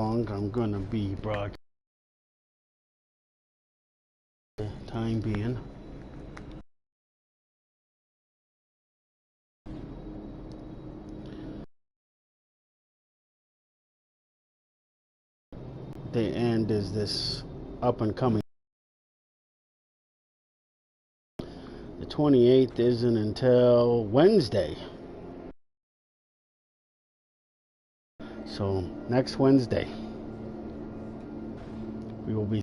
long I'm gonna be broadcasting time being. The end is this up and coming. The 28th isn't until Wednesday. So next Wednesday we will be.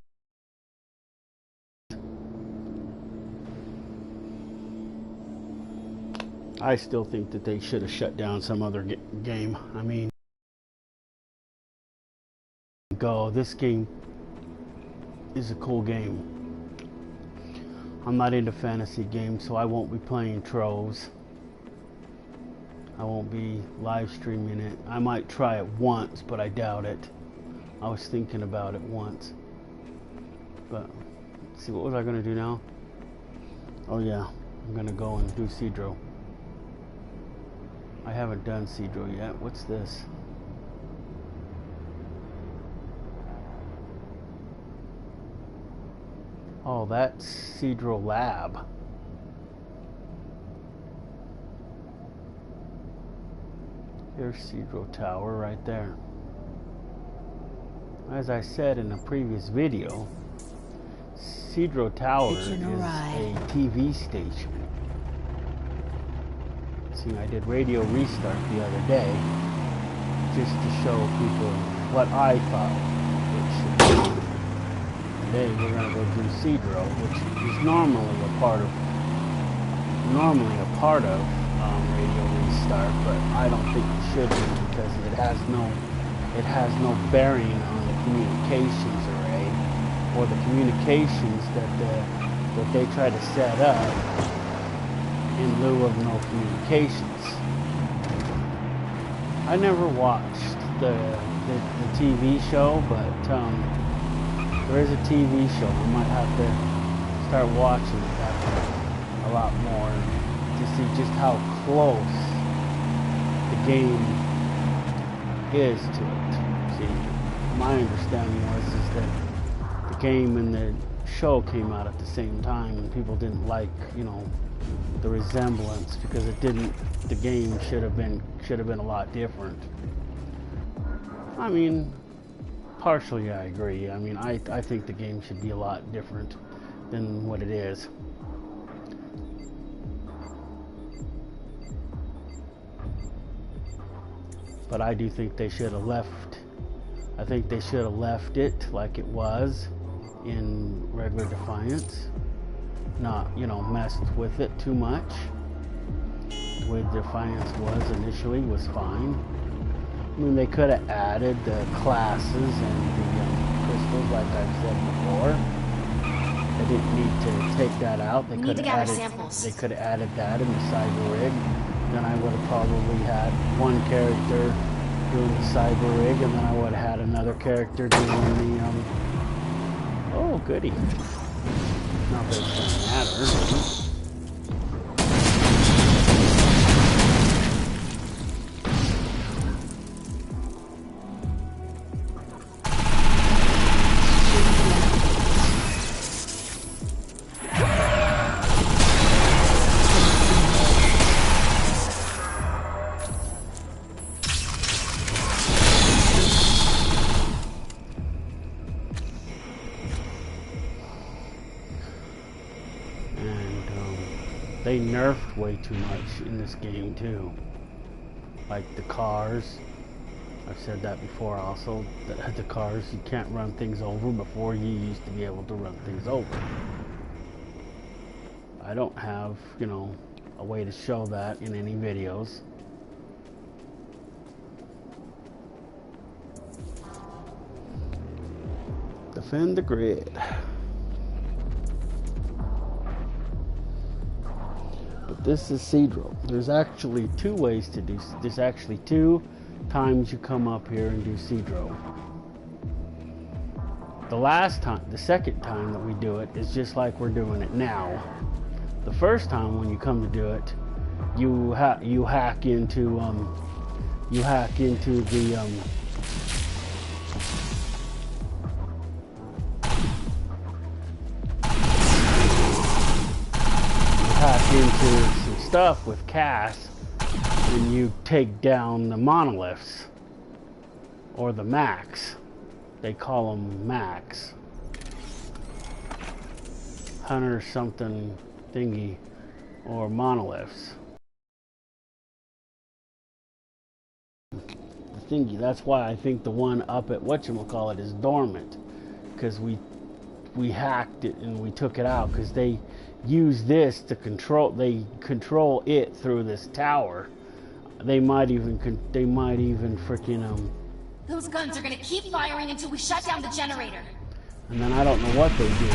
I still think that they should have shut down some other game. I mean, this game is a cool game. I'm not into fantasy games, so I won't be playing Troves. I won't be live streaming it. I might try it once, but I doubt it. I was thinking about it once. But, let's see, what was I going to do now? Oh yeah, I'm going to go and do Cedro. I haven't done Cedro yet. What's this? Oh, that's Cedro Lab. There's Cedro Tower right there. As I said in a previous video, Cedro Tower is a TV station. See, I did Radio Restart the other day just to show people what I thought it should be. Today we're going to go do Cedro, which is normally a part of Radio Restart, but I don't think it should be because it has no bearing on the communications array or the communications that they try to set up in lieu of no communications. I never watched the TV show, but there is a TV show. I might have to start watching it a lot more to see just how close the game is to it. See, my understanding was that the game and the show came out at the same time, and people didn't like, the resemblance because it didn't. The game should have been a lot different. I mean, partially I agree. I mean, I think the game should be a lot different than what it is. But I do think they should have left. I think they should have left it like it was in regular Defiance. Not, messed with it too much. The way Defiance was initially was fine. I mean, they could have added the classes and the crystals, like I've said before. They didn't need to take that out. They could have added that in the cyber rig. Then I would have probably had one character doing the cyber rig, and then I would have had another character doing the oh goody. Not that it's gonna matter. They nerfed way too much in this game too. Like the cars. I've said that before also. The cars, you can't run things over. Before you used to be able to run things over. I don't have, a way to show that in any videos. Defend the grid. But this is Cedro. There's actually two ways to do. There's actually two times you come up here and do Cedro. The second time that we do it is just like we're doing it now. The first time when you come to do it, you hack into the Hack into some stuff with Cass, and you take down the monoliths, or the Max. They call them Max. Hunter something thingy, or monoliths. The thingy. That's why I think the one up at whatchamacallit is dormant, because we hacked it and we took it out, because they use this to control. They control it through this tower. They might even freaking Those guns are gonna keep firing until we shut down the generator. And then I don't know what they do,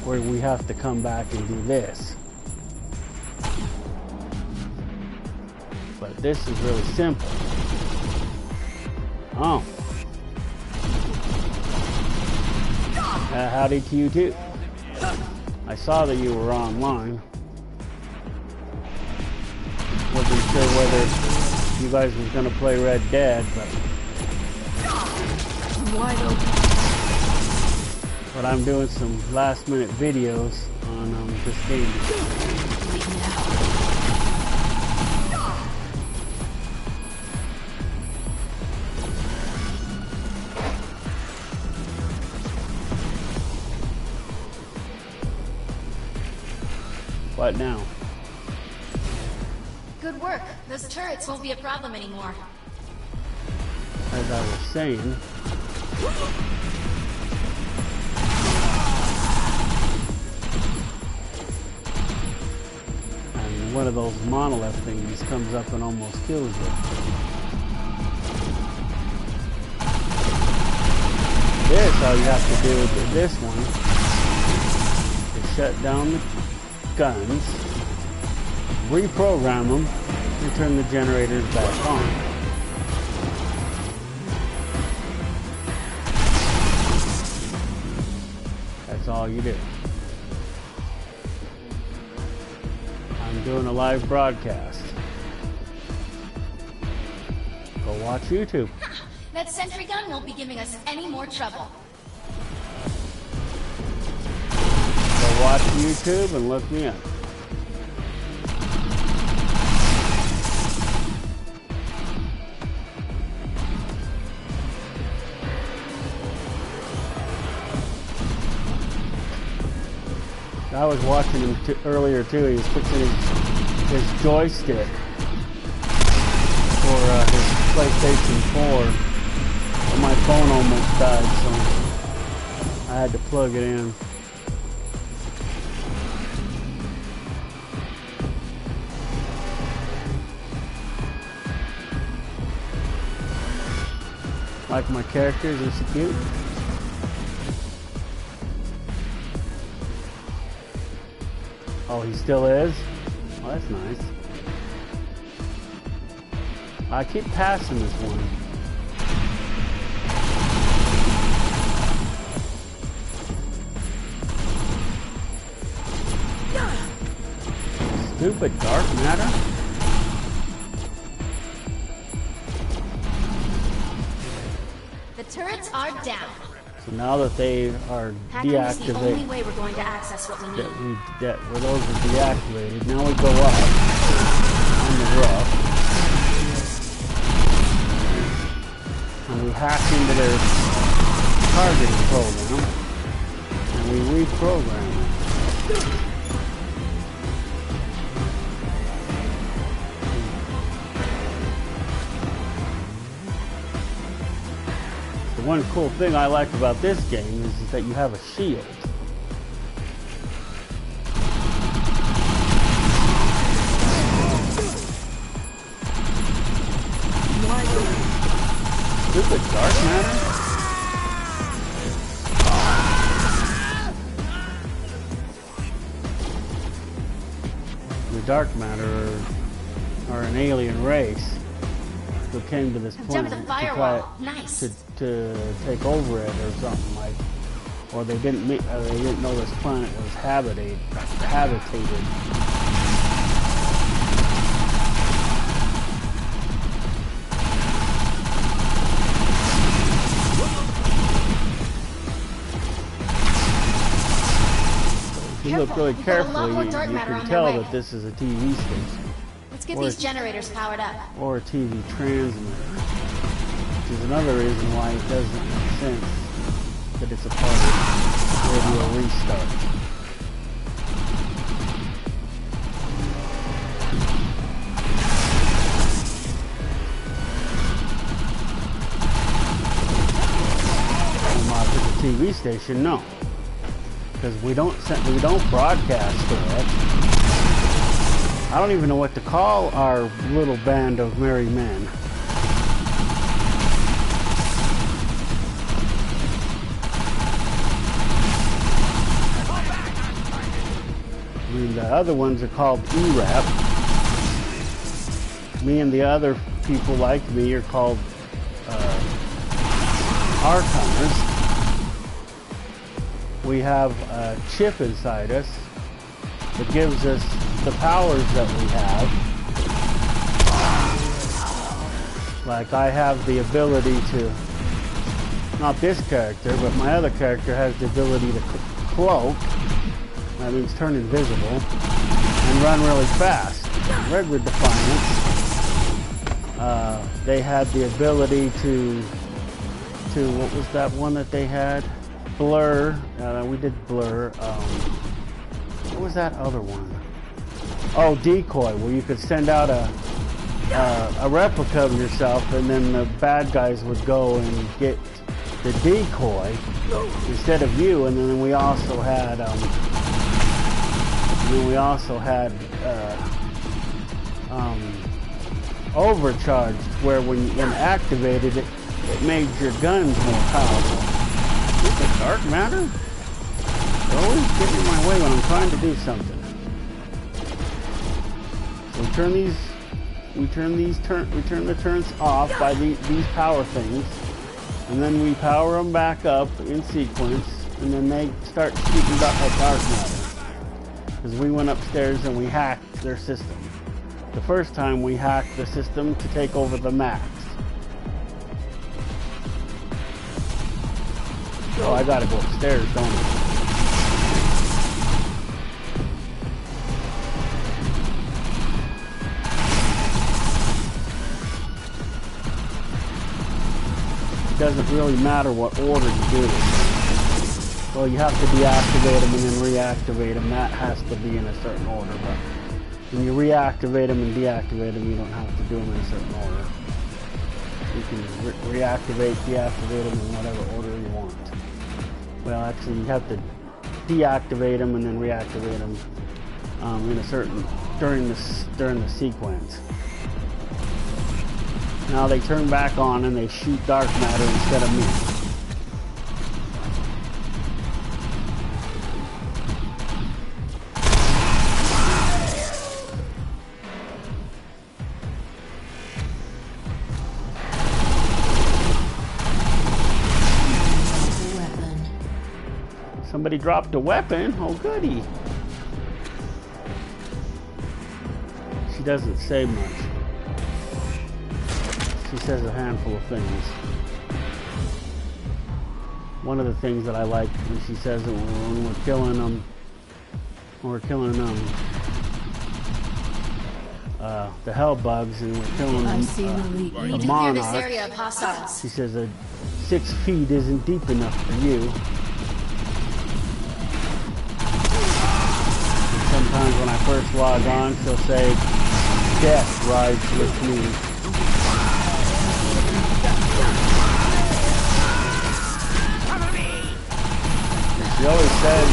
where we have to come back and do this. But this is really simple. Oh. Howdy to you too. I saw that you were online. Wasn't sure whether you guys was gonna play Red Dead, but Wide open. But I'm doing some last-minute videos on this game. What now? Good work. Those turrets won't be a problem anymore. As I was saying, and one of those monolith things comes up and almost kills you. This, all you have to do with this one is shut down the guns, reprogram them, and turn the generators back on. That's all you do. I'm doing a live broadcast. Go watch YouTube. That sentry gun won't be giving us any more trouble. Go watch YouTube and look me up. I was watching him earlier too. He was fixing his joystick for his PlayStation 4. But my phone almost died, so I had to plug it in. Like my characters, is he cute? Oh, he still is? Oh, that's nice. I keep passing this one. Stupid dark matter. The turrets are down. So now that they are Hacking's the only deactivated, way we're going to access what we need. where those are deactivated, now we go up on the roof, and we hack into their targeting program, and we reprogram it. The one cool thing I like about this game is that you have a shield. Stupid dark matter. The dark matter are an alien race who came to this planet to take over it or something like, or they didn't know this planet was habitated. look really We've got a lot carefully, more you dark matter can on tell their way. that this is a TV station. Let's get Or these a- generators powered up. or a TV transmitter, which is another reason why it doesn't make sense that it's a part of radio restart. If it's a TV station, no, because we don't broadcast to it. I don't even know what to call our little band of merry men. I mean, the other ones are called E-Rap. Me and the other people like me are called Archons. We have a chip inside us that gives us the powers that we have. Like I have the ability to, not this character, but my other character has the ability to cloak. That means turn invisible and run really fast. Regular Defiance, they had the ability to what was that one that they had? Blur. We did blur. What was that other one? Oh, decoy, where you could send out a replica of yourself, and then the bad guys would go and get the decoy instead of you. And then we also had overcharged, where when activated it made your guns more powerful. Is the dark matter? They're always getting in my way when I'm trying to do something. So we turn the turrets off by these power things, and then we power them back up in sequence, and then they start shooting dark matter. Because we went upstairs and we hacked their system. The first time we hacked the system to take over the max. Oh, I gotta go upstairs, don't I? It doesn't really matter what order you do it. Well, you have to deactivate them and then reactivate them. That has to be in a certain order, but when you reactivate them and deactivate them, you don't have to do them in a certain order. You can reactivate, deactivate them in whatever order you want. Well, actually, you have to deactivate them and then reactivate them in a certain during the sequence. Now they turn back on and they shoot dark matter instead of me. Somebody dropped a weapon. Oh, goody. She doesn't say much. She says a handful of things. One of the things that I like when she says it when we're killing them, the hell bugs, and we're killing them, the monarchs. She says 6 feet isn't deep enough for you. Sometimes when I first log on, she'll say, "Death rides with me." And she always says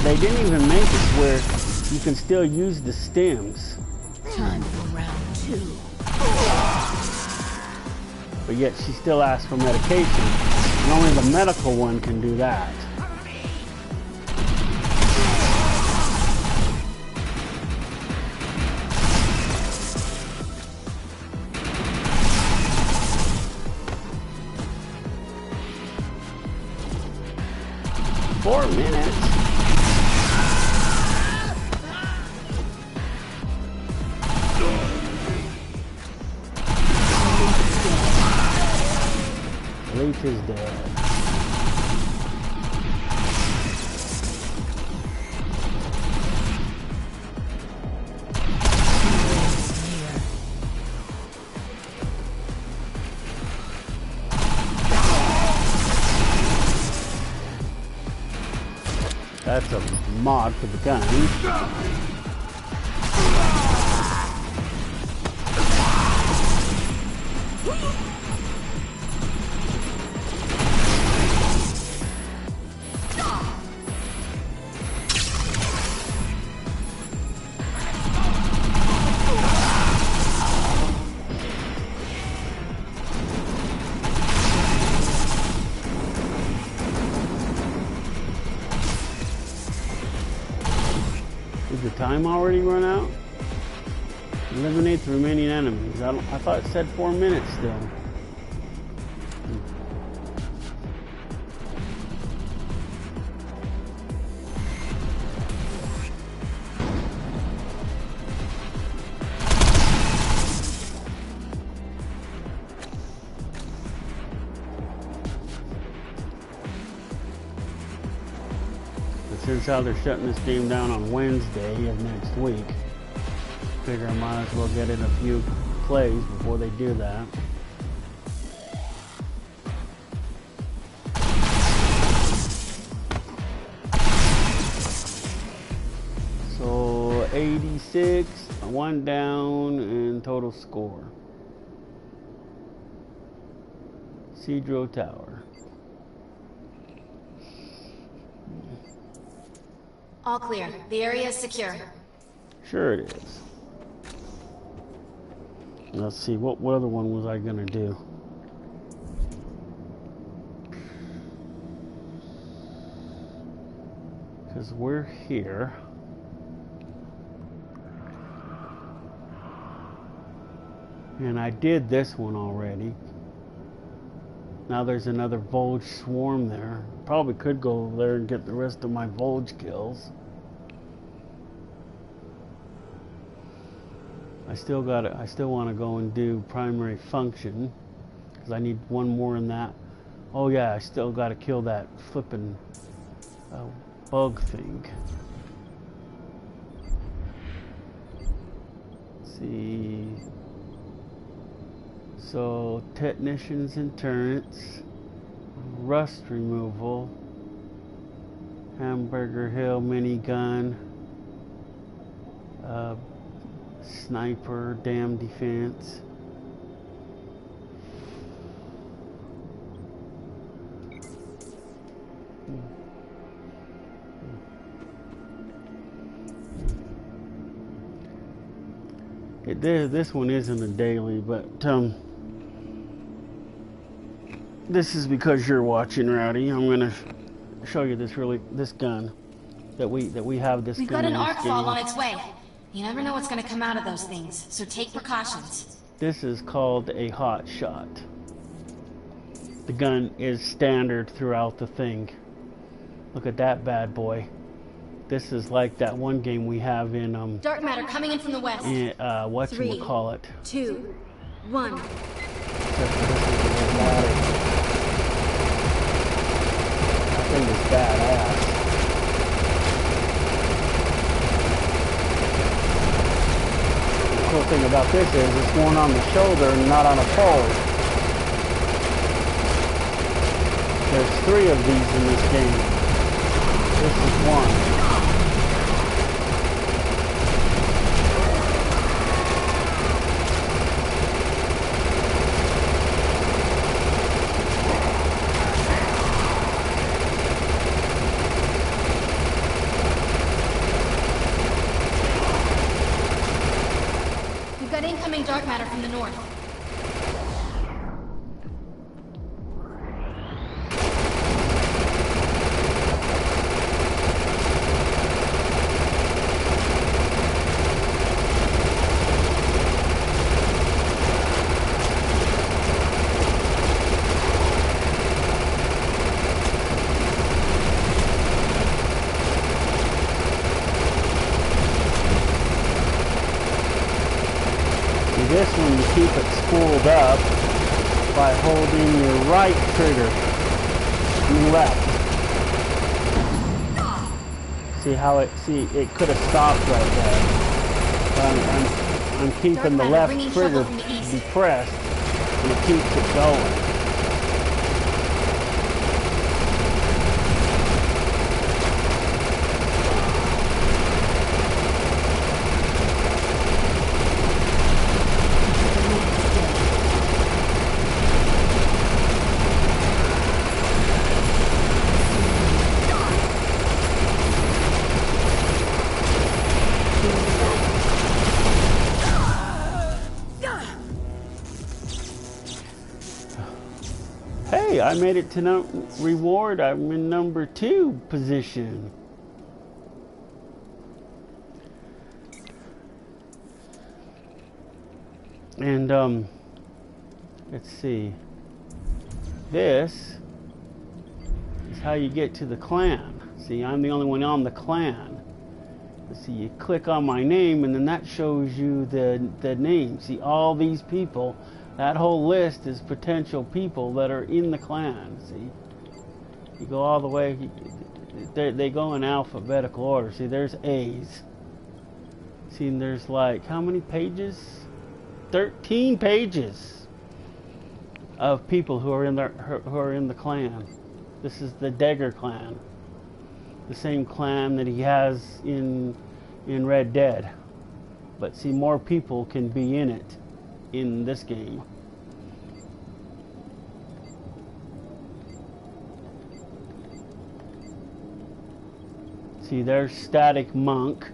they didn't even make it where you can still use the stems. Time for round 2. But yet she still asks for medication, and only the medical one can do that. Leech is dead. that's a mod for the gun. Did the time already run out? Eliminate the remaining enemies. I thought it said 4 minutes still. Since how they're shutting this game down on Wednesday of next week, figure I might as well get in a few plays before they do that. So 86, 1 down, and total score. Cedro Tower. All clear. The area is secure. Sure it is. Let's see, what other one was I gonna do? Because we're here. And I did this one already. Now there's another Volge swarm there. Probably could go over there and get the rest of my Volge kills. I still want to go and do primary function because I need one more in that. Oh yeah, I still got to kill that flippin' bug thing. Let's see. So technicians and turrets, rust removal, Hamburger Hill minigun, sniper, dam defense. This one isn't a daily, but this is because you're watching, Rowdy. I'm gonna show you this gun that we have. This We've gun got an in this arc fall game. on its way. You never know what's gonna come out of those things, so take precautions. This is called a hot shot. The gun is standard throughout the thing. Look at that bad boy. This is like that one game we have in Dark matter coming in from the west. whatchamacallit. 3, 2, 1. Except for this is a little ladder. That thing is badass. The cool thing about this is it's worn on the shoulder and not on a pole. There's 3 of these in this game. This is one. We've got incoming dark matter from the north. This one you keep it spooled up by holding your right trigger and left. See how it could have stopped right there. I'm keeping the left trigger depressed and it keeps it going. Hey, I made it to reward. I'm in number 2 position. And let's see. This is how you get to the clan. See, I'm the only one on the clan. Let's see, you click on my name and then that shows you the name. See, all these people, that whole list is potential people that are in the clan. See, you go all the way, they go in alphabetical order. See, there's A's. See, and there's like, how many pages? 13 pages of people who are in the clan. This is the Dagger Clan, the same clan that he has in Red Dead. But see, more people can be in it in this game. See, there's Static Monk.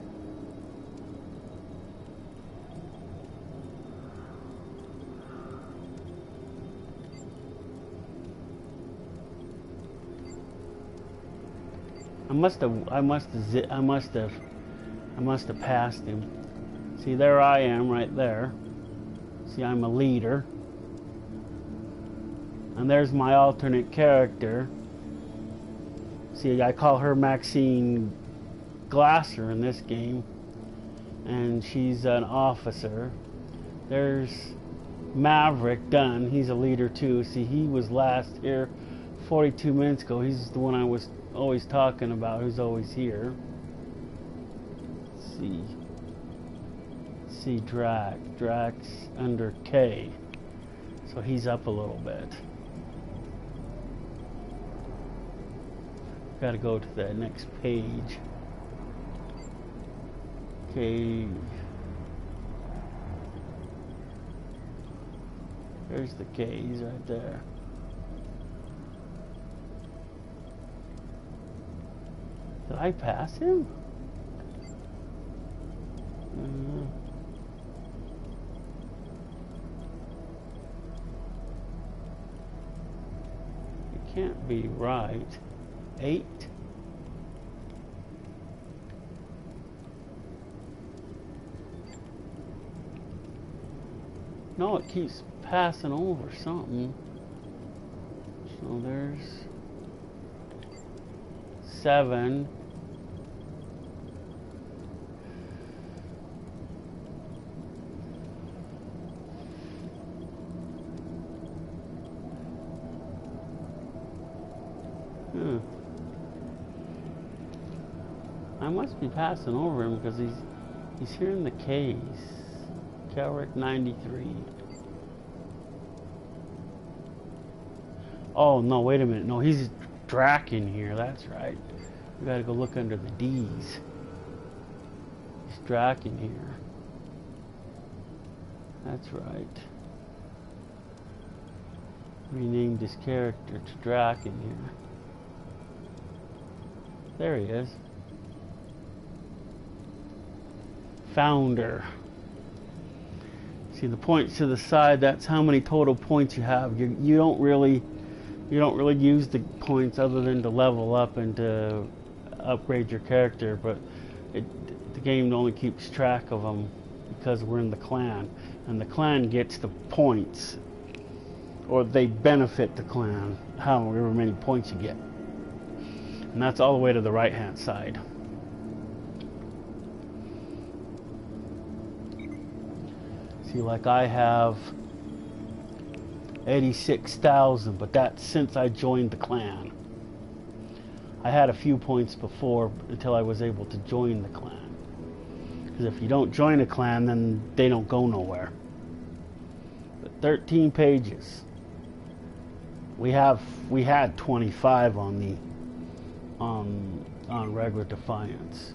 I must have passed him. See, there I am right there. See, I'm a leader. And there's my alternate character. See, I call her Maxine Glasser in this game. And she's an officer. There's Maverick Dunn. He's a leader too. See, he was last here 42 minutes ago. He's the one I was always talking about, who's always here. See Drax under K, so he's up a little bit. Got to go to the next page. Okay, there's the K. He's right there. Did I pass him? It can't be right. 8? No, it keeps passing over something. So there's 7. I must be passing over him because he's here in the K's. Calric 93. Oh no, wait a minute. No, he's Drac in here. That's right. We gotta go look under the D's. He's Drac in here. That's right. Renamed his character to Drac in here. There he is. Founder. See the points to the side, that's how many total points you have. You don't really use the points other than to level up and to upgrade your character, but the game only keeps track of them because we're in the clan, and the clan gets the points, or they benefit the clan however many points you get. And that's all the way to the right hand side. See, like I have 86,000, but that's since I joined the clan. I had a few points before until I was able to join the clan. Because if you don't join a clan, then they don't go nowhere. But 13 pages. We had 25 on the on regular Defiance.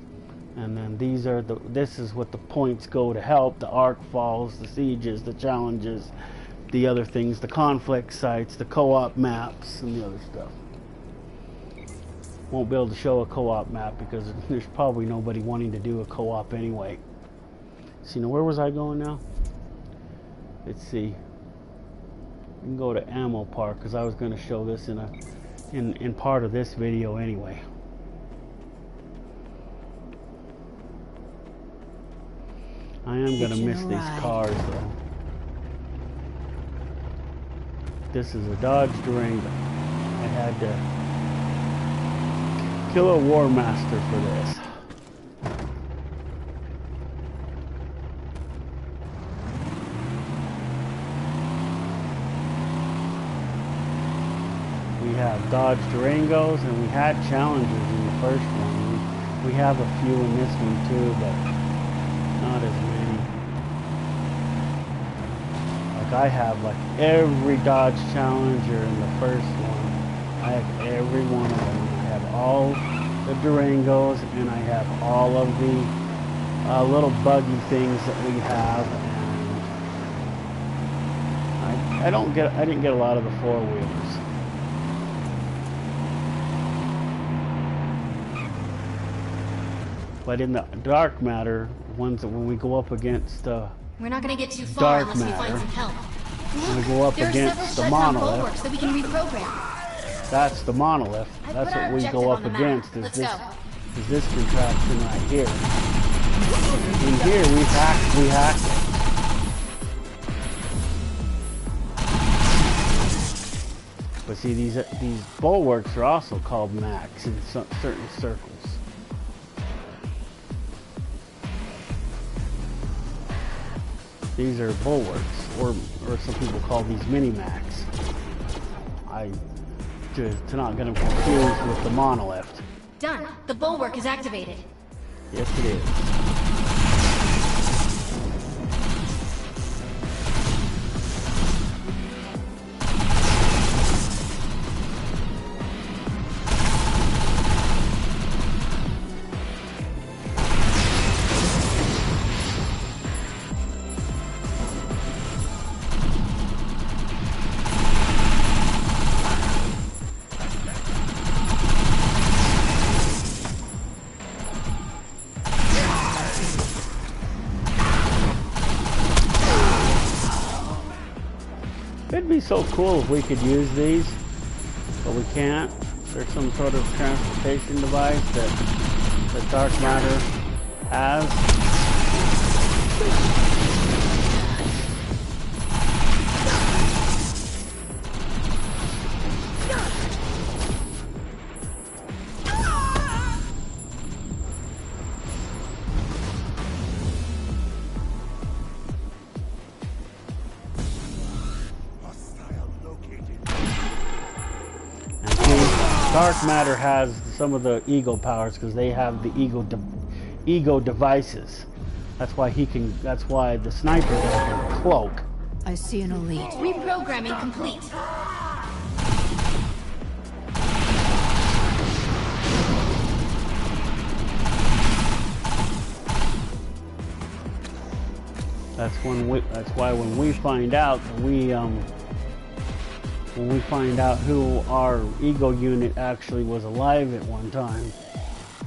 And then this is what the points go to help: the arc falls, the sieges, the challenges, the other things, the conflict sites, the co-op maps, and the other stuff. Won't be able to show a co-op map because there's probably nobody wanting to do a co-op anyway. See, now where was I going now? Let's see. can go to Ammo Park because I was going to show this in part of this video anyway. I am going to miss these cars though. This is a Dodge Durango. I had to kill a War Master for this. We have Dodge Durangos and we had Challengers in the first one. We have a few in this one too, but not as many. Like I have like every Dodge Challenger in the first one. I have every one of them. I have all the Durangos and I have all of the little buggy things that we have. And I didn't get a lot of the four-wheelers. But in the dark matter, ones that when we go up against we're not going to get too far dark unless we matter, find some help. when we go up against the monolith, that we can reprogram. that's the monolith. That's what we go up against. Is this contraption right here? In here we hacked it. But see, these bulwarks are also called max in certain circles. These are bulwarks, or some people call these mini-max. To not get them confused with the monolith. Done. The bulwark is activated. Yes, it is. It'd be so cool if we could use these, but we can't. There's some sort of transportation device that Dark Matter has. Dark Matter has some of the ego powers because they have the ego devices. That's why that's why the sniper can cloak. I see an elite. Reprogramming complete. That's why when we find out that when we find out who our ego unit actually was alive at one time,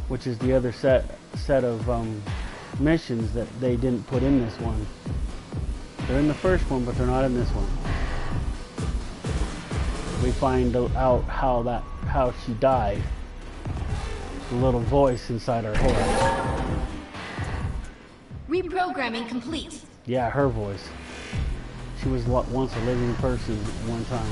which is the other set of missions that they didn't put in this one. They're in the first one, but they're not in this one. We find out how she died. The little voice inside her head. Reprogramming complete. Yeah, her voice. She was once a living person at one time.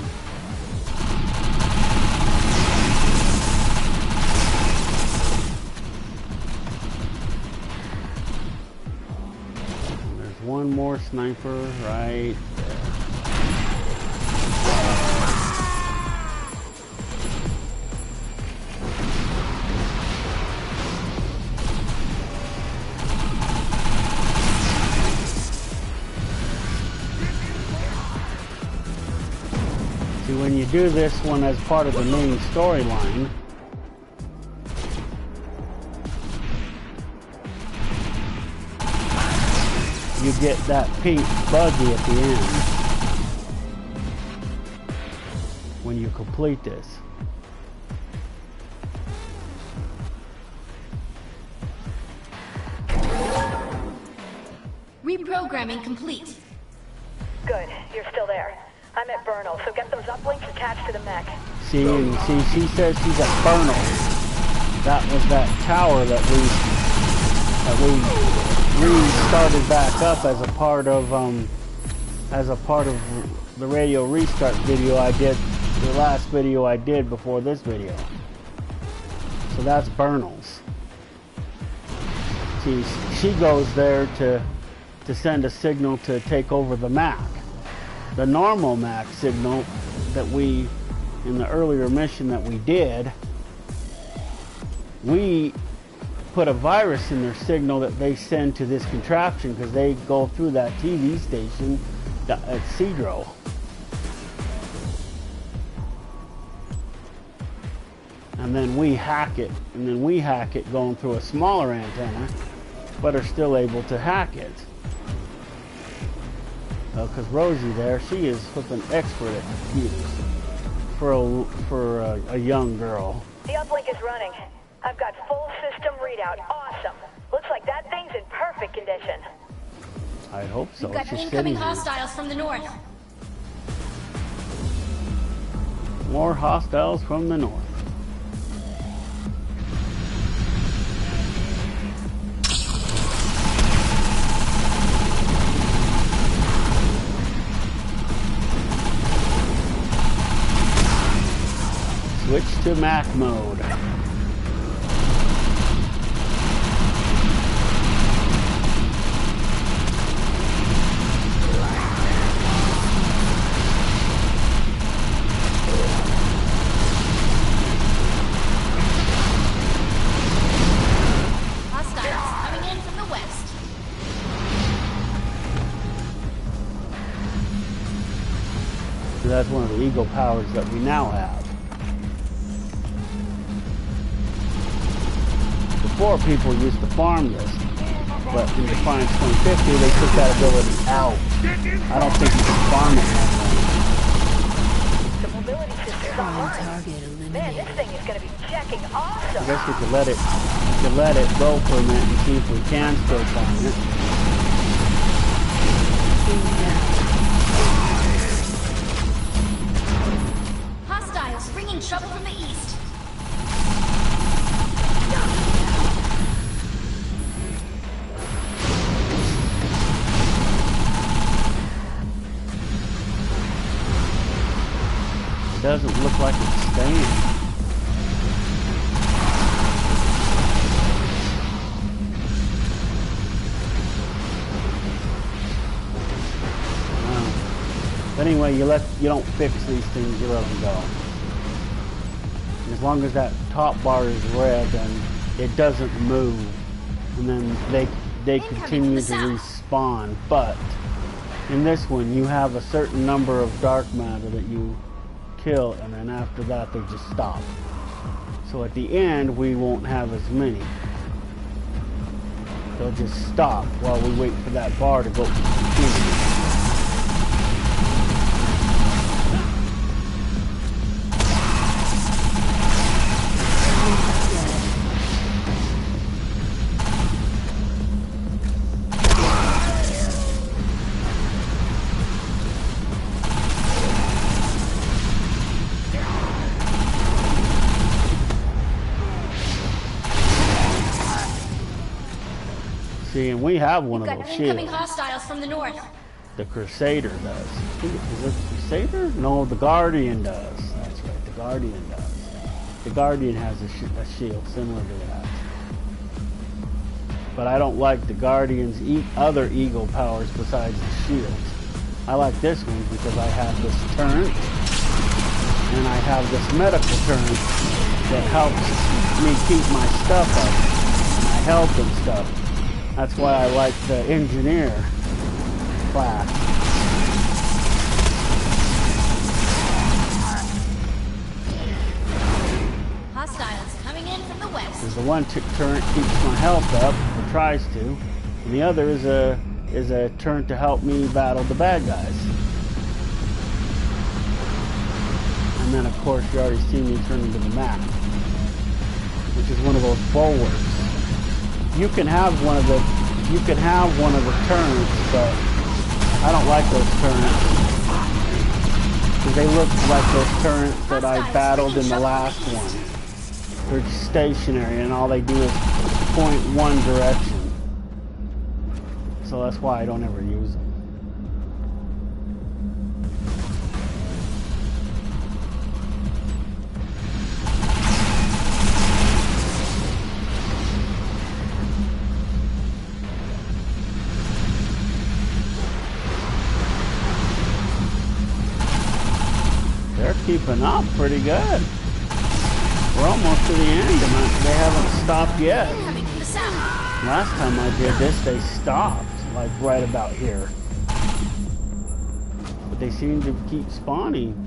And there's one more sniper right there. When you do this one as part of the main storyline, you get that pink buggy at the end when you complete this. Reprogramming complete. Good, you're still there. I'm at Bernal, so get those uplinks attached to the mech. See, she says she's at Bernal. That was that tower that we restarted back up as a part of the radio restart video I did, the last video I did before this video. So that's Bernal's. She goes there to send a signal to take over the Mac. The normal Mac signal that we, in the earlier mission that we did, we put a virus in their signal that they send to this contraption because they go through that TV station at Cedro. And then we hack it, going through a smaller antenna, but are still able to hack it. Because Rosie there, she is flipping expert at computers for a young girl. The uplink is running. I've got full system readout. Awesome. Looks like that thing's in perfect condition. I hope so. We've got incoming hostiles from the north. More hostiles from the north. Switch to Mac mode. Hostiles coming in from the west. So that's one of the eagle powers that we now have. Before, people used to farm this, but in Defiance 2050 they took that ability out. I don't think you can farm it The mobility system's online. Target eliminated. Man, this thing is going to be checking awesome. I guess we could let it go for a minute and see if we can still farm it. Hostiles bringing trouble from the east. It doesn't look like it's staying. But anyway, you don't fix these things, you let them go. And as long as that top bar is red and it doesn't move, and then they continue to respawn. But in this one, you have a certain number of dark matter that you kill, and then after that they just stop. So at the end we won't have as many. They'll just stop while we wait for that bar to go to infinity. See, and we have one of those Incoming shields. hostiles from the north. The Crusader does. Is it the Crusader? No, the Guardian does. That's right, the Guardian does. The Guardian has a shield similar to that. But I don't like the Guardian's other eagle powers besides the shield. I like this one because I have this turret, and I have this medical turret that helps me keep my stuff up, my health and stuff. That's why I like the engineer class. Hostiles coming in from the west. Because the one turret keeps my health up, or tries to, and the other is a turret to help me battle the bad guys. And then of course you already see me turn into the map, which is one of those bulwarks. You can have one of the turrets, but I don't like those turrets they look like those turrets that I battled in the last one. They're stationary and all they do is point one direction. So that's why I don't ever use them. They're keeping up pretty good. We're almost to the end and they haven't stopped yet. Last time I did this, they stopped, like right about here. But they seem to keep spawning.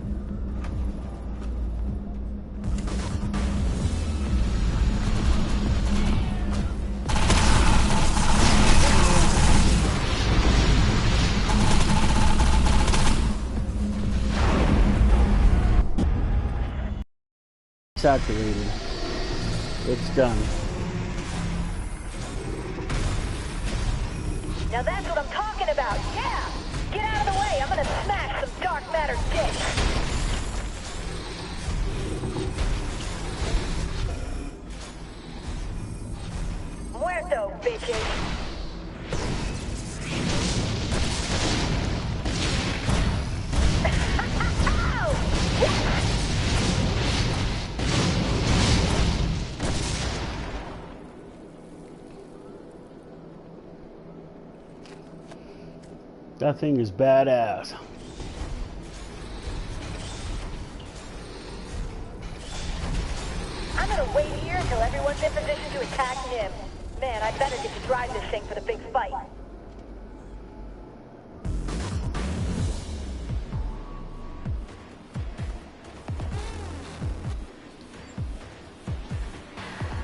It's activated. It's done. Now that's what I'm talking about, yeah! Get out of the way, I'm gonna smash some dark matter discs! Muerto, bitches! That thing is badass. I'm gonna wait here until everyone's in position to attack him. Man, I better get to drive this thing for the big fight.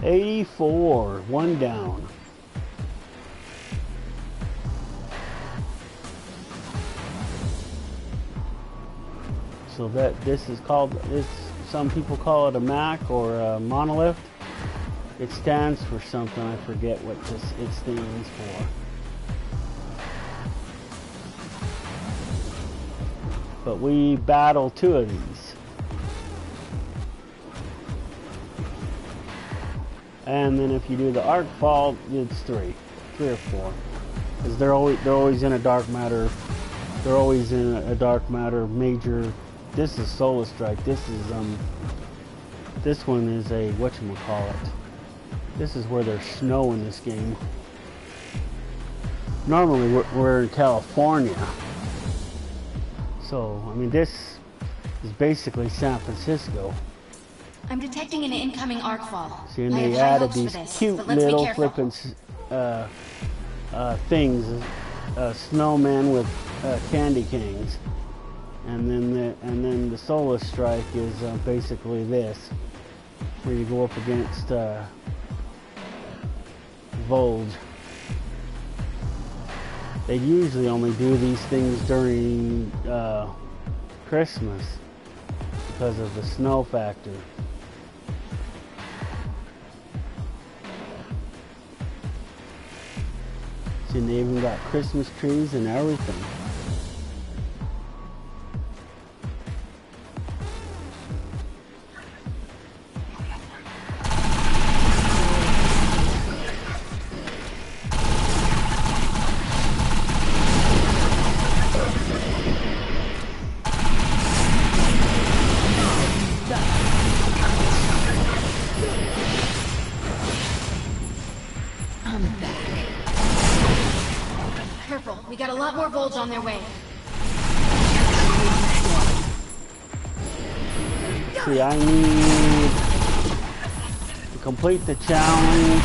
$84, one down. So that this is called, some people call it a MAC or a monolith. It stands for something, I forget what it stands for. But we battle 2 of these. And then if you do the arc fall, it's 3 or 4. Because they're always in a dark matter. They're always in a dark matter major. This is Solar Strike. This one is a whatchamacallit. This is where there's snow in this game. Normally we're in California. So, I mean, this is basically San Francisco. I'm detecting an incoming arc fall. See, and I they have high added hopes for these this, cute but let's be little careful. flipping things, snowmen with candy canes. And then the Solar Strike is basically this, where you go up against Volge. They usually only do these things during Christmas because of the snow factor. See, they even got Christmas trees and everything. Careful, we got a lot more Volge on their way. See, I need to complete the challenge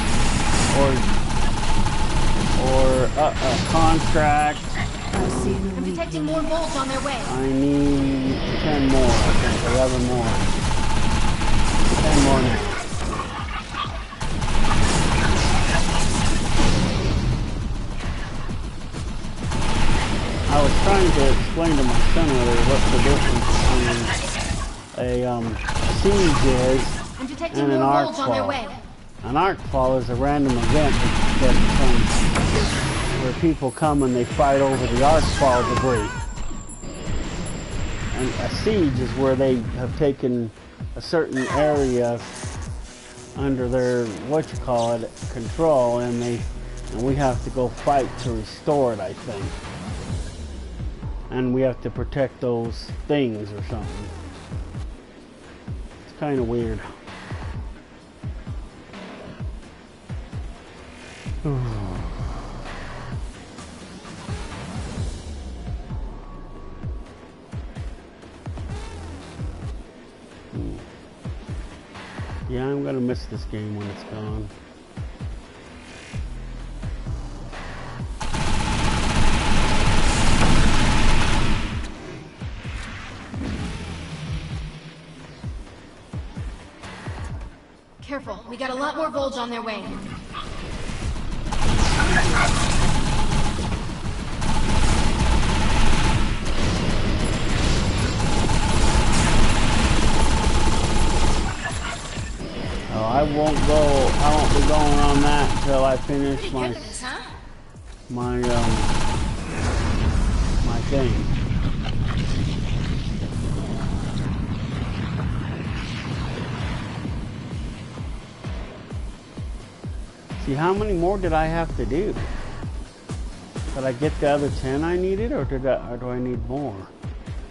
or a contract. I'm detecting more Volge on their way. I need 10 more, I think, 11 more. 10 more now. I was trying to explain to my son earlier what the difference between a siege is I'm detecting and an more arc Volge on their fall. way. An arc fall is a random event where people come and they fight over the arc fall debris. a siege is where they have taken a certain area under their control, and we have to go fight to restore it, I think. And we have to protect those things or something. It's kind of weird. Yeah, I'm gonna miss this game when it's gone. Careful, we got a lot more Volge on their way. I won't be going on that until I finish my thing. See, how many more did I have to do? Did I get the other 10 I needed, or do I need more?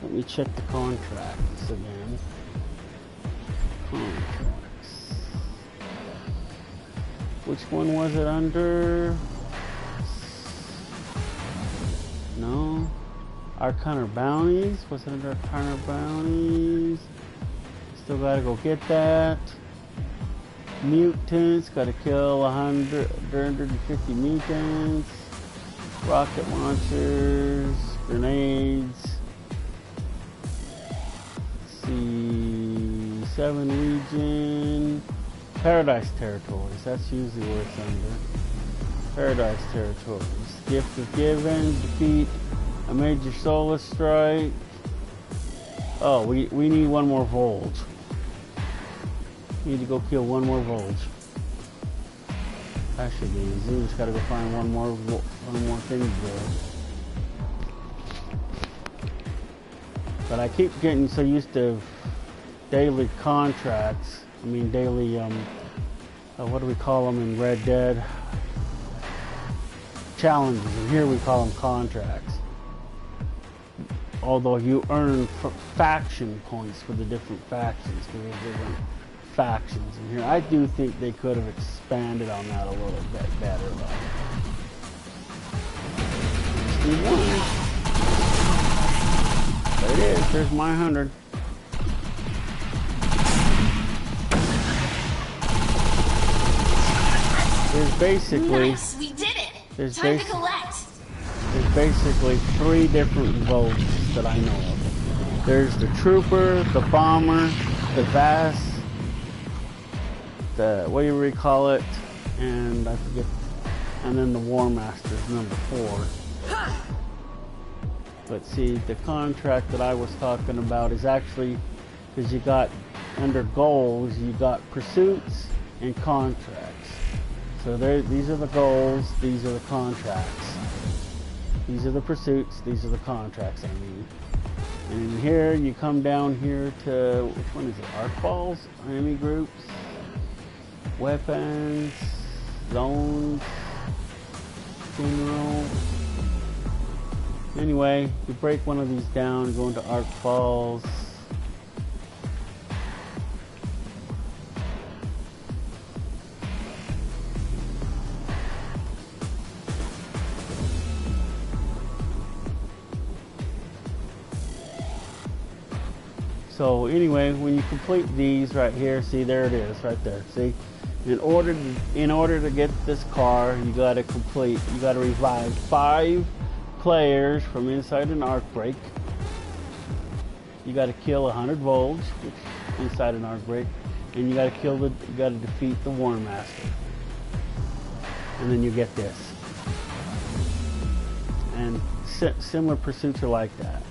Let me check the contracts again. Contracts. Which one was it under? No. Arcana Bounties. Was it under Arcana Bounties? Still gotta go get that. Mutants. Gotta kill 150 mutants. Rocket launchers. Grenades. Let's see. 7 region. Paradise Territories, that's usually where it's under. Paradise Territories. Gift of Given, defeat a major solar strike. Oh, we need one more Volge. We need to go kill one more Volge. That should be easy. We just gotta go find one more thing to do. But I keep getting so used to daily contracts. I mean daily, what do we call them in Red Dead? Challenges, and here we call them contracts. Although you earn faction points for the different factions, for the different factions. And here, I do think they could have expanded on that a little bit better, though. There it is, there's my 100. There's basically... Nice, we did it! Time to collect! There's basically 3 different Volges that I know of. There's the Trooper, the Bomber, the Vast, the... what do you recall it? And I forget... and then the War Master's number 4. But see, the contract that I was talking about is actually... because you got... under goals, you got pursuits and contracts. So these are the goals, these are the contracts. These are the pursuits, these are the contracts, I mean. And here, you come down here to, which one is it? Arc balls, enemy groups, weapons, zones, general. Anyway, you break one of these down, go into arc balls. So anyway, when you complete these right here, see, there it is right there. See, in order to get this car, you got to revive 5 players from inside an arc break. You got to kill 100 Volge inside an arc break, and you got to defeat the War Master, and then you get this. And similar pursuits are like that.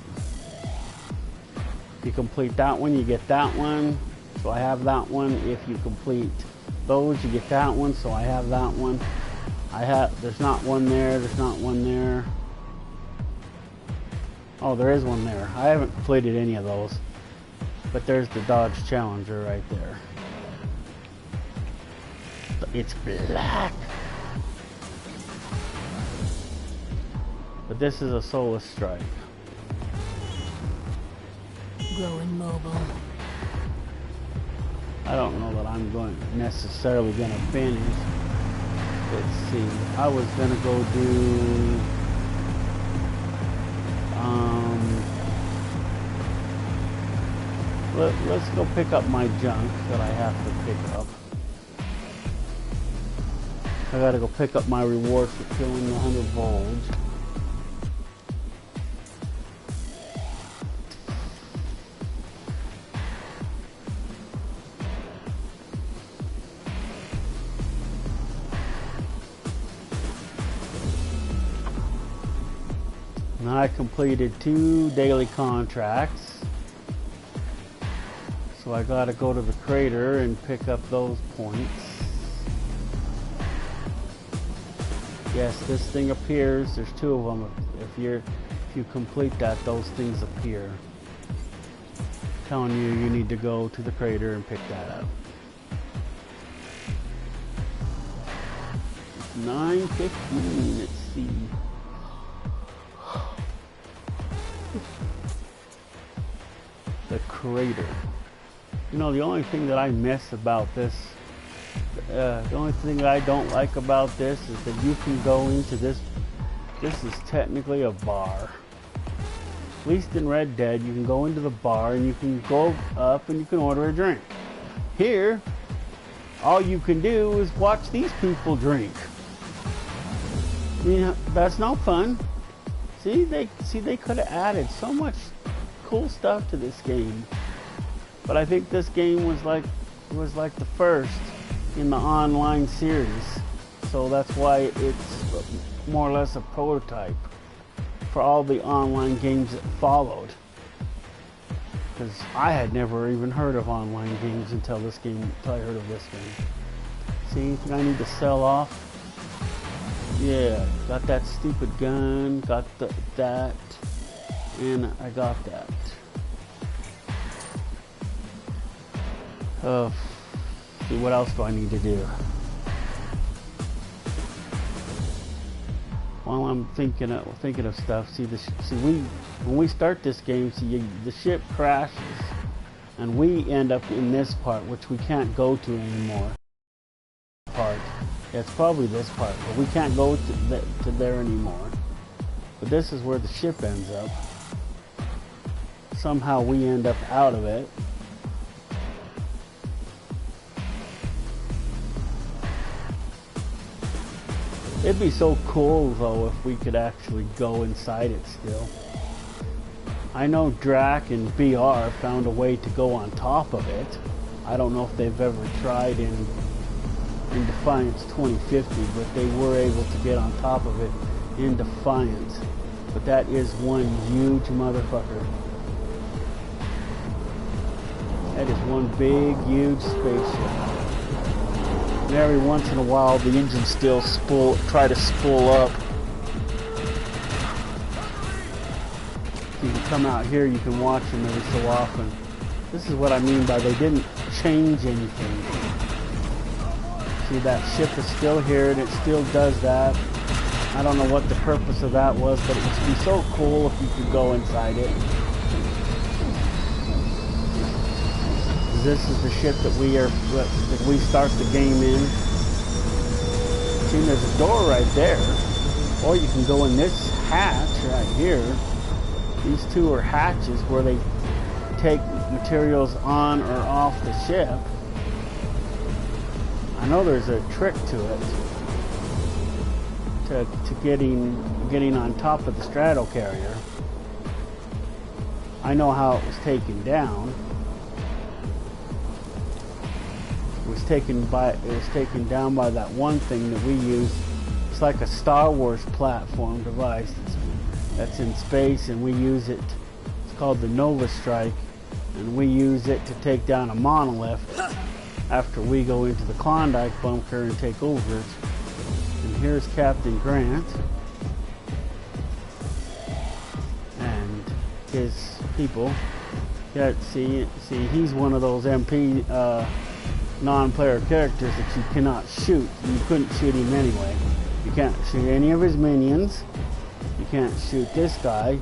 If you complete that one, you get that one. So I have that one. If you complete those, you get that one. So I have that one. There's not one there. There's not one there. Oh, there is one there. I haven't completed any of those. But there's the Dodge Challenger right there. It's black. But this is a Solar Strike. Growing mobile. I don't know that I'm necessarily going to finish. Let's see. I was going to go do... let's go pick up my junk that I have to pick up. I gotta go pick up my reward for killing the 100 bulls. Now I completed 2 daily contracts. So I gotta go to the crater and pick up those points. Yes, this thing appears. There's 2 of them. If you complete that, those things appear. I'm telling you, you need to go to the crater and pick that up. 9:15. Let's see. The crater. You know, the only thing that I miss about this, the only thing that I don't like about this is that you can go into this. This is technically a bar. At least in Red Dead, you can go into the bar and you can go up and you can order a drink. Here, all you can do is watch these people drink. I mean, that's no fun. See, they could have added so much cool stuff to this game. But I think this game was like the first in the online series, so that's why it's more or less a prototype for all the online games that followed. Because I had never even heard of online games until I heard of this game. See anything I need to sell off? Yeah, got that stupid gun, got that, and I got that. See, what else do I need to do? While I'm thinking of stuff, when we start this game, the ship crashes, and we end up in this part, which we can't go to anymore. It's probably this part, but we can't go to there anymore. But this is where the ship ends up. Somehow we end up out of it. It'd be so cool though if we could actually go inside it still. I know Drac and BR found a way to go on top of it. I don't know if they've ever tried in Defiance 2050, but they were able to get on top of it in Defiance. But that is one huge motherfucker. That is one big, huge spaceship. And every once in a while, the engines still try to spool up. You can come out here, you can watch them every so often. This is what I mean by they didn't change anything. See, that ship is still here and it still does that. I don't know what the purpose of that was, but it would be so cool if you could go inside it. This is the ship that we start the game in. See, there's a door right there. Or you can go in this hatch right here. These 2 are hatches where they take materials on or off the ship. I know there's a trick to it. To getting on top of the straddle carrier. I know how it was taken down. It was taken down by that one thing that we use. It's like a Star Wars platform device that's in space, and we use it. It's called the Nova Strike, and we use it to take down a monolith after we go into the Klondike bunker and take over it. And here's Captain Grant. And his people. Yeah, see, he's one of those MP non-player characters that you cannot shoot. You couldn't shoot him anyway. You can't shoot any of his minions. You can't shoot this guy.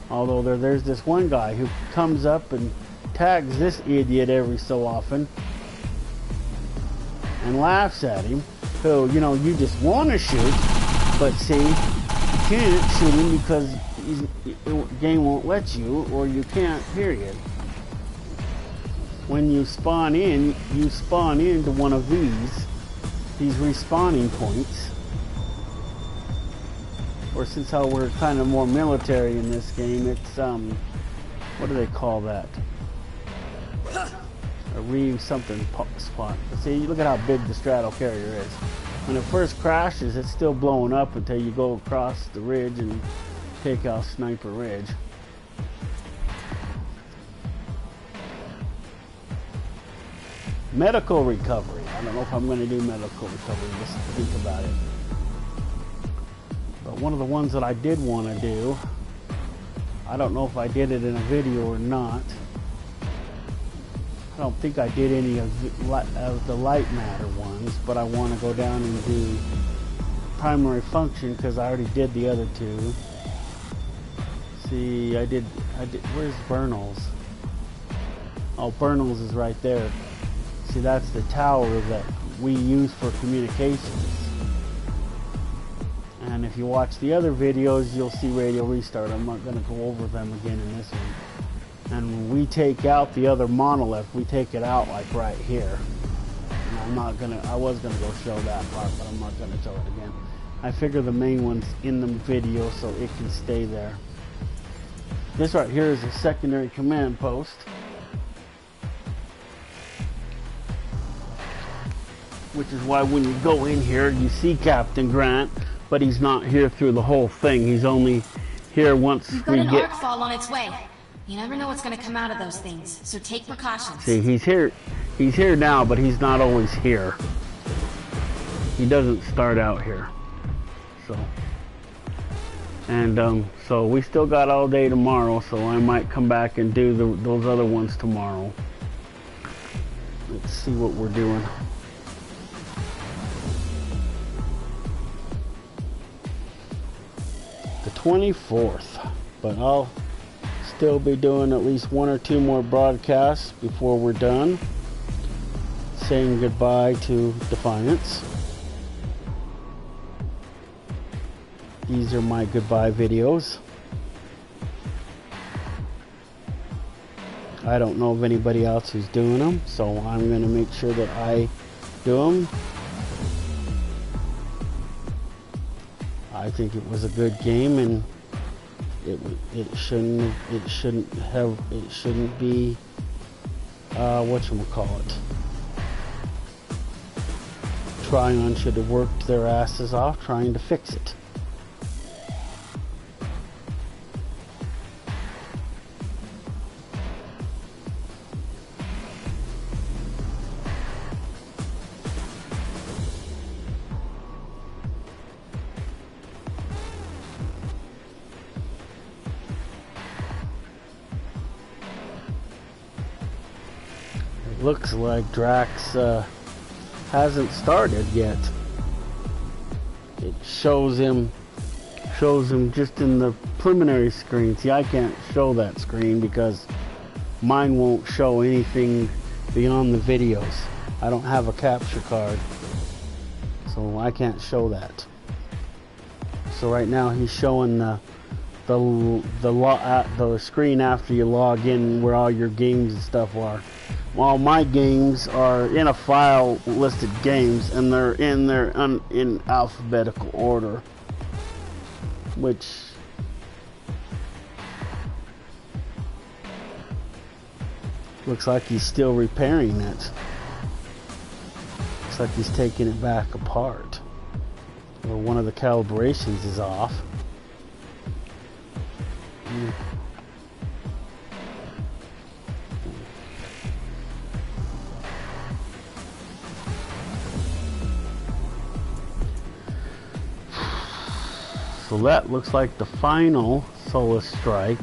Although there's this one guy who comes up and tags this idiot every so often and laughs at him. Who, you know, you just want to shoot, but see, you can't shoot him because the game won't let you, or you can't, period. When you spawn in, you spawn into one of these respawning points. Or since how we're kind of more military in this game, it's what do they call that? A something spot. But see, look at how big the straddle carrier is. When it first crashes, it's still blowing up until you go across the ridge and take out Sniper Ridge. Medical recovery. I don't know if I'm going to do medical recovery. Just think about it. But one of the ones that I did want to do, I don't know if I did it in a video or not. I don't think I did any of the light matter ones, but I want to go down and do primary function because I already did the other two. See, I did, where's Bernals? Oh, Bernals is right there. See, that's the tower that we use for communications. And if you watch the other videos, you'll see Radio Restart. I'm not going to go over them again in this one. And when we take out the other monolith, we take it out like right here. And I was gonna go show that part, but I'm not gonna show it again. I figure the main one's in the video so it can stay there. This right here is a secondary command post. Which is why when you go in here, you see Captain Grant, but he's not here through the whole thing. He's only here once we get... We've got an arc fall on its way. You never know what's going to come out of those things, so take precautions. See, he's here now, but he's not always here. He doesn't start out here. So, and so we still got all day tomorrow, so I might come back and do those other ones tomorrow. Let's see what we're doing. The 24th, but I'll still be doing at least 1 or 2 more broadcasts before we're done, saying goodbye to Defiance. These are my goodbye videos. I don't know of anybody else who's doing them, so I'm going to make sure that I do them. I think it was a good game, and it shouldn't be whatchamacallit. Tryon should have worked their asses off trying to fix it. Looks like Drax hasn't started yet. It shows him just in the preliminary screen. See, I can't show that screen because mine won't show anything beyond the videos. I don't have a capture card, so I can't show that. So right now he's showing the screen after you log in where all your games and stuff are. While my games are in a file listed games, and they're in alphabetical order, which looks like he's still repairing it. Looks like he's taking it back apart, or one of the calibrations is off. So that looks like the final Solar Strike.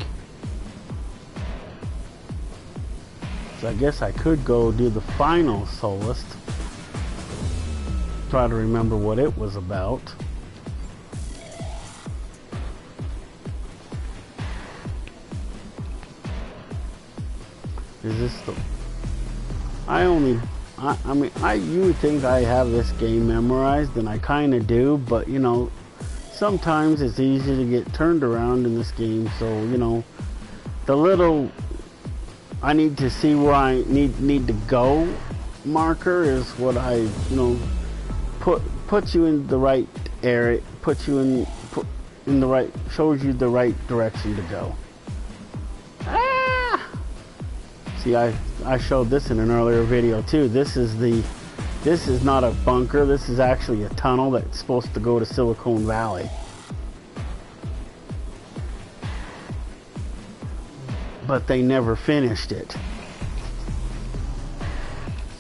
So I guess I could go do the final soloist. Try to remember what it was about. Is this the... I mean, you would think I have this game memorized, and I kind of do, but, you know, sometimes it's easy to get turned around in this game, so, you know, the little... I need to see where I need to go marker is what I, you know, put you in the right area, put in the right, shows you the right direction to go. Ah! See, I showed this in an earlier video too. This is not a bunker. This is actually a tunnel that's supposed to go to Silicon Valley. But they never finished it.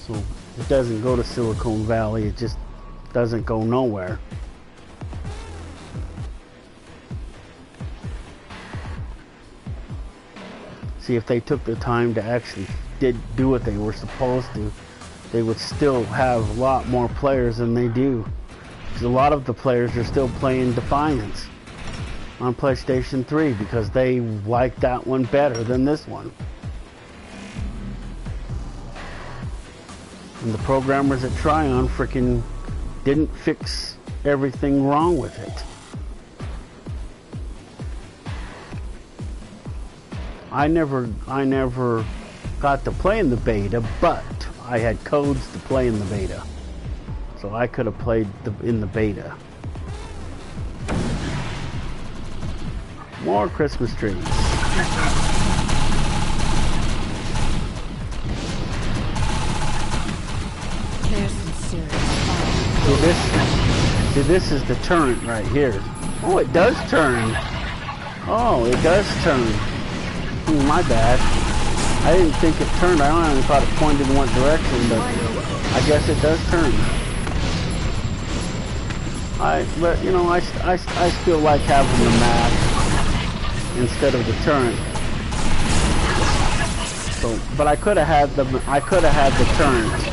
So it doesn't go to Silicon Valley, it just doesn't go nowhere. See, if they took the time to actually do what they were supposed to, they would still have a lot more players than they do. Because a lot of the players are still playing Defiance on PlayStation 3 because they like that one better than this one. And the programmers at Tryon freaking didn't fix everything wrong with it. I never got to play in the beta, but I had codes to play in the beta. So I could have played in the beta. More Christmas trees. There's some serious fire. See, this is the turret right here. Oh, it does turn. Oh, it does turn. Oh, my bad. I didn't think it turned. I only thought it pointed in one direction, but I guess it does turn. But you know, I still like having the map instead of the turret. So, but I could have had the turret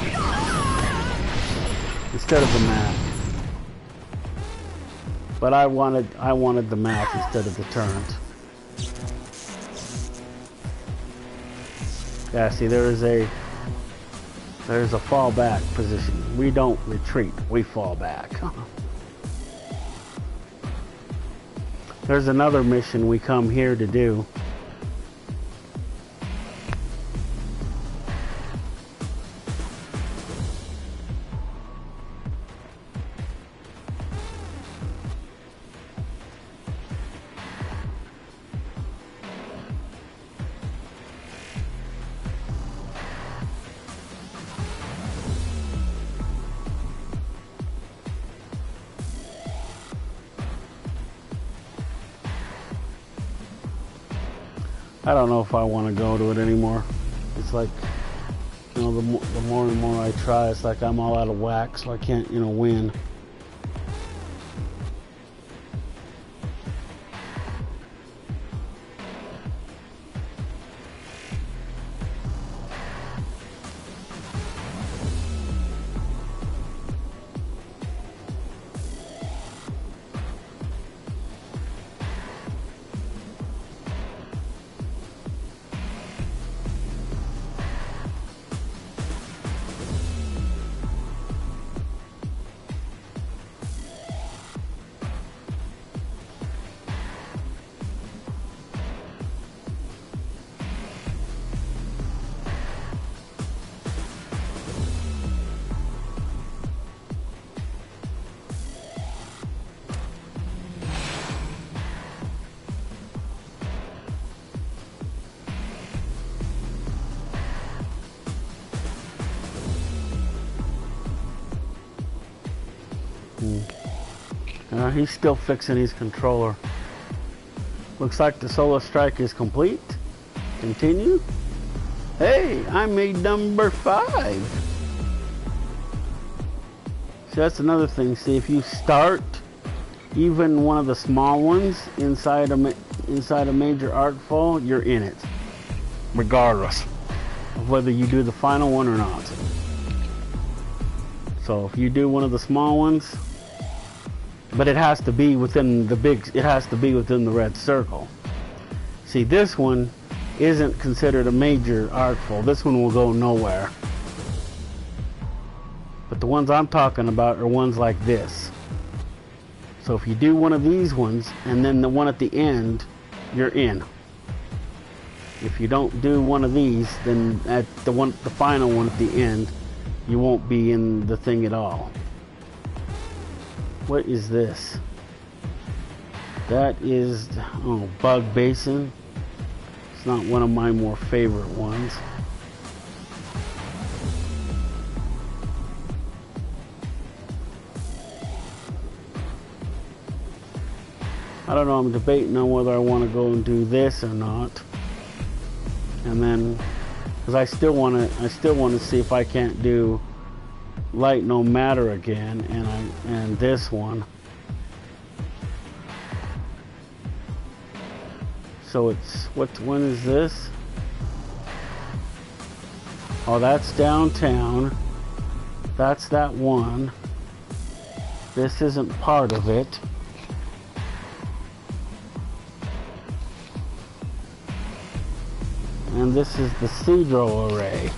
instead of the map. But I wanted the map instead of the turret. Yeah, see, there's a fallback position. We don't retreat, we fall back. There's another mission we come here to do. I don't know if I want to go to it anymore. It's like, you know, the more and more I try, it's like I'm all out of whack, so I can't, you know, win. He's still fixing his controller. Looks like the solo strike is complete. Continue. Hey, I made number 5. See, that's another thing. See, if you start even one of the small ones inside a major artful, you're in it, regardless. of whether you do the final one or not. So if you do one of the small ones, but it has to be within the red circle. See, this one isn't considered a major artful. This one will go nowhere. But the ones I'm talking about are ones like this. So if you do one of these ones and then the one at the end, you're in. If you don't do one of these, then at the final one at the end, you won't be in the thing at all. What is this? That is, oh, Bug Basin. It's not one of my more favorite ones. I don't know, I'm debating on whether I want to go and do this or not. And then, because I still want to see if I can't do Light No Matter again, and this one. So it's, when is this? Oh, that's downtown. That's that one. This isn't part of it. And this is the Cedro Array.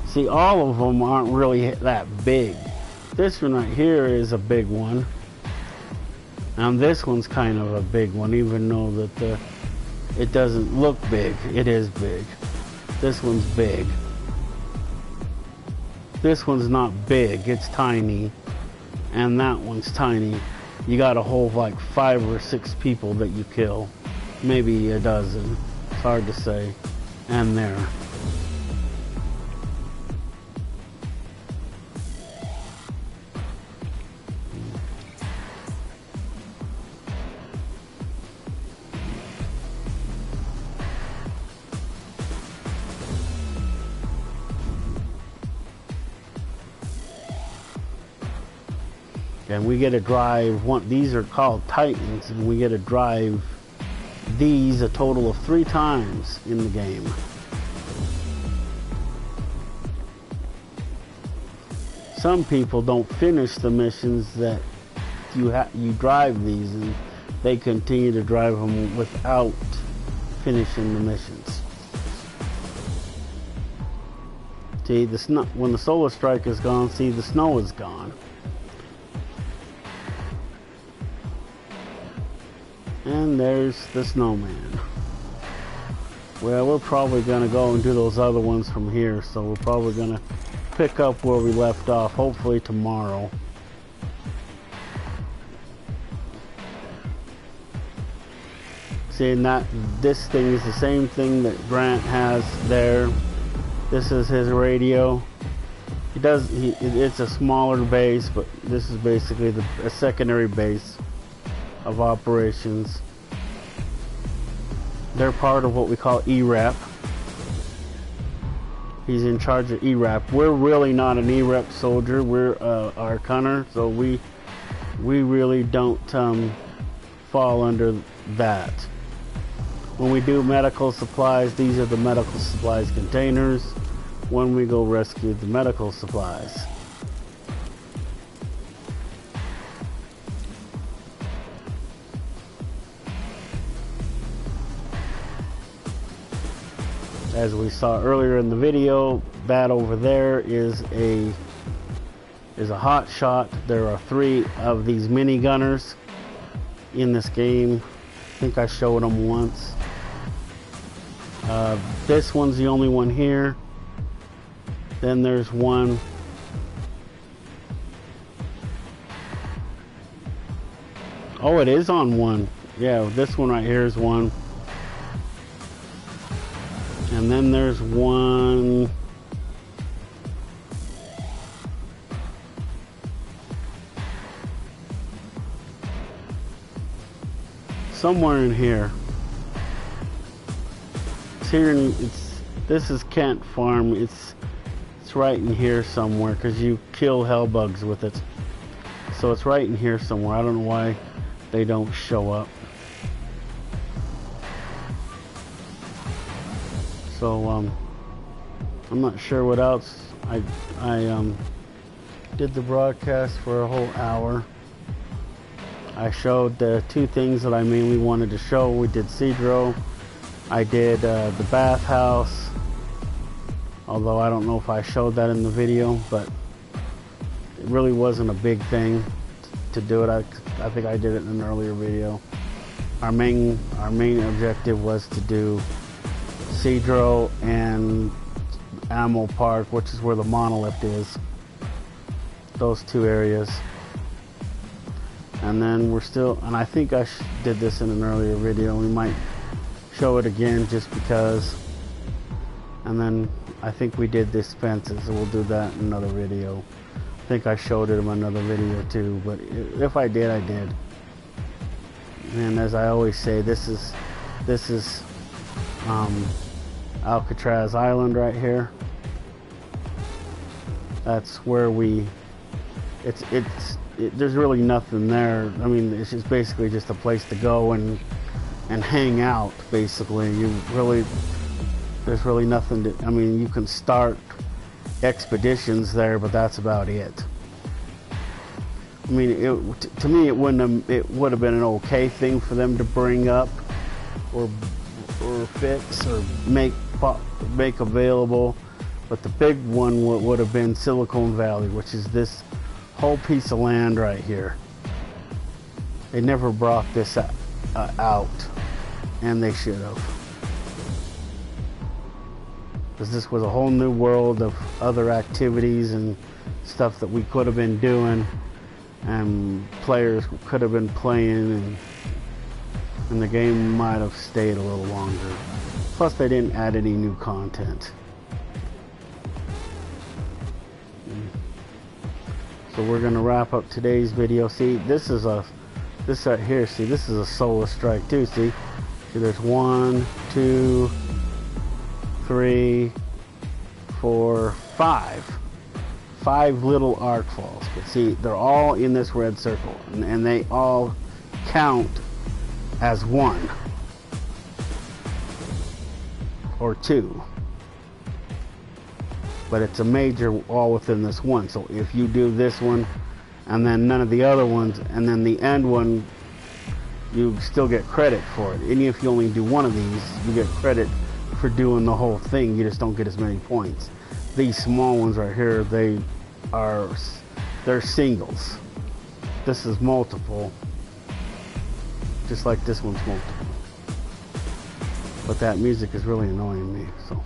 See, all of them aren't really that big. This one right here is a big one. And this one's kind of a big one, even though that it doesn't look big. It is big. This one's big. This one's not big, it's tiny. And that one's tiny. You got a whole like 5 or 6 people that you kill. Maybe a dozen. It's hard to say. And there. And we get to drive these are called Titans, and we get to drive these a total of 3 times in the game. Some people don't finish the missions that you drive these, and they continue to drive them without finishing the missions. See, the snow, when the solar strike is gone, see, the snow is gone. And there's the snowman. Well, we're probably going to go and do those other ones from here, so we're probably going to pick up where we left off, hopefully tomorrow. Seeing that this thing is the same thing that Grant has there. This is his radio. It's a smaller base, but this is basically a secondary base of operations. They're part of what we call ERAP. He's in charge of ERAP. We're really not an ERAP soldier. We're our gunner, so we really don't fall under that. When we do medical supplies, these are the medical supplies containers. When we go rescue the medical supplies. As we saw earlier in the video, that over there is a hot shot. There are 3 of these mini gunners in this game. I think I showed them once. This one's the only one here. Then there's one. Oh, it is on one. Yeah, this one right here is one. And then there's one. Somewhere in here. It's here in, this is Kent Farm. It's right in here somewhere, because you kill hellbugs with it. So it's right in here somewhere. I don't know why they don't show up. So I'm not sure what else. I did the broadcast for a whole hour. I showed the two things that I mainly wanted to show. We did Cedro. I did the bathhouse, although I don't know if I showed that in the video, but it really wasn't a big thing to do it. I think I did it in an earlier video. Our main objective was to do Cedro and Ammo Park, which is where the monolith is. Those two areas. And then we're still, and I think I did this in an earlier video. We might show it again just because. And then I think we did this fences, so we'll do that in another video. I think I showed it in another video too, but if I did, I did. And as I always say, this is Alcatraz Island right here. That's where there's really nothing there. I mean, it's just basically just a place to go and hang out, basically. There's really nothing to, I mean, you can start expeditions there, but that's about it. I mean, to me, it would have been an okay thing for them to bring up or fix or make available, but the big one would have been Silicon Valley, which is this whole piece of land right here. They never brought this out, and they should have, because this was a whole new world of other activities and stuff that we could have been doing and players could have been playing, and the game might have stayed a little longer. Plus they didn't add any new content. So we're gonna wrap up today's video. See, this right here, see, this is a solar strike too. See, there's 1, 2, 3, 4, 5 little arc falls, but see, they're all in this red circle, and they all count as 1 or 2, but it's a major all within this one. So if you do this one and then none of the other ones, and then the end one, you still get credit for it. And if you only do one of these, you get credit for doing the whole thing. You just don't get as many points. These small ones right here, they're singles. This is multiple, just like this one's multiple. But that music is really annoying me, so.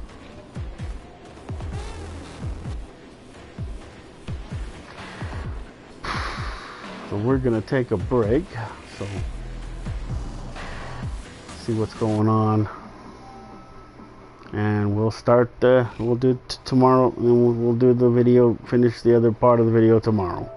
So we're gonna take a break, so see what's going on, and we'll do tomorrow, and we'll do the video, finish the other part of the video tomorrow.